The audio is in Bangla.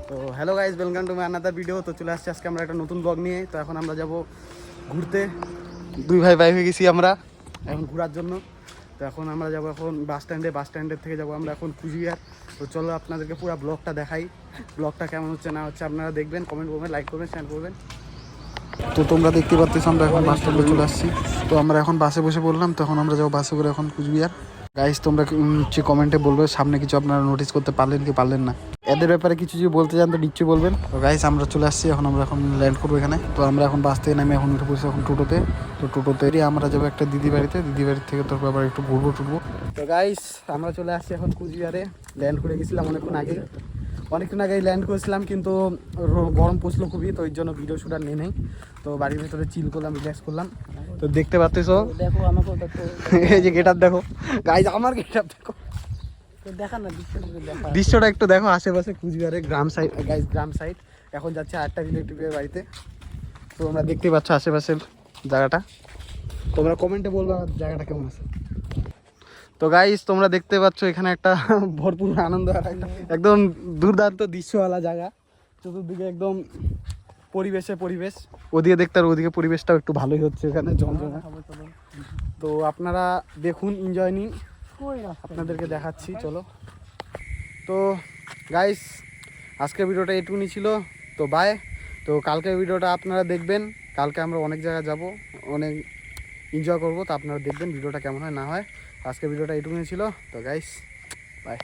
তো hello guys, welcome to my another video. তো চলে আসছি আজকে আমরা একটা নতুন ব্লগ নিয়ে। তো এখন আমরা যাব ঘুরতে, দুই ভাই বাইরে গেছি আমরা এখন ঘোরার জন্য। তো এখন আমরা যাব এখন বাস স্ট্যান্ডের থেকে যাব আমরা এখন কুচবিহার। তো চলো আপনাদেরকে পুরো ব্লগটা দেখাই। ব্লগটা কেমন হচ্ছে না হচ্ছে আপনারা দেখবেন, কমেন্ট করবেন, লাইক করবেন, শেয়ার করবেন। তো তোমরা দেখতে পাচ্ছ আমরা এখন বাস স্ট্যান্ডে চলে আসছি। তো আমরা এখন বাসে বসে পড়লাম। তখন আমরা যাবো বাসে করে এখন কুচবিহার। গাইস তোমরা কমেন্টে বলবে সামনে কিছু আপনারা নোটিস করতে পারলেন কি পারলেন না, এদের ব্যাপারে কিছু যদি বলতে চান তো নিশ্চয়ই বলবেন। তো গাইস আমরা চলে আসছি, আমরা এখন ল্যান্ড করবো এখানে। তো আমরা এখন বাস থেকে নামে এখন উঠে পড়ছি এখন টোটোতে। তো টোটোতে আমরা যাবো একটা দিদি বাড়িতে থেকে তারপর আবার একটু ঘুরবো টুরবো। তো গাইস আমরা চলে আসছি এখন কুচবিহারে। ল্যান্ড করে গেছিলাম অনেকক্ষণ আগে ল্যান্ড করেছিলাম, কিন্তু গরম পড়ছিল খুবই, তো ওই জন্য ভিডিও শুট আর নিয়ে নেই। তো বাড়ির ভিতরে চিল করলাম, রিল্যাক্স করলাম। তো দেখতে পাচ্ছ দেখো আমাকে দেখো, এই যে গেট আপ দেখো গাইস, আমার গেট আপ দেখো, দেখা না দৃশ্যটা একটু দেখো আশেপাশে কুচবিহারের গ্রাম সাইড। গাইস গ্রাম সাইড এখন যাচ্ছে আরেকটা রিলেটিভের বাড়িতে। তো আমরা দেখতে পাচ্ছ আশেপাশের জায়গাটা। তোমরা কমেন্টে বলবে আমার জায়গাটা কেমন আছে। তো গাইস তোমরা দেখতে পাচ্ছ এখানে একটা ভরপুর আনন্দ, একদম দুর্দান্ত দৃশ্যওয়ালা জায়গা। চতুর্দিকে একদম পরিবেশ, ওদিকে দেখতে আর ওদিকে পরিবেশটাও একটু ভালোই হচ্ছে এখানে জমজমা। তো আপনারা দেখুন, এনজয় নিন, আপনাদেরকে দেখাচ্ছি চলো। তো গাইস আজকের ভিডিওটা এটুকুনি ছিল। তো বাই। তো কালকের ভিডিওটা আপনারা দেখবেন, কালকে আমরা অনেক জায়গায় যাব, অনেক এনজয় করবো। তো আপনারা দেখবেন ভিডিওটা কেমন হয় না হয়। আজকের ভিডিওটা এটুকুনি ছিল। তো গাইস বাই।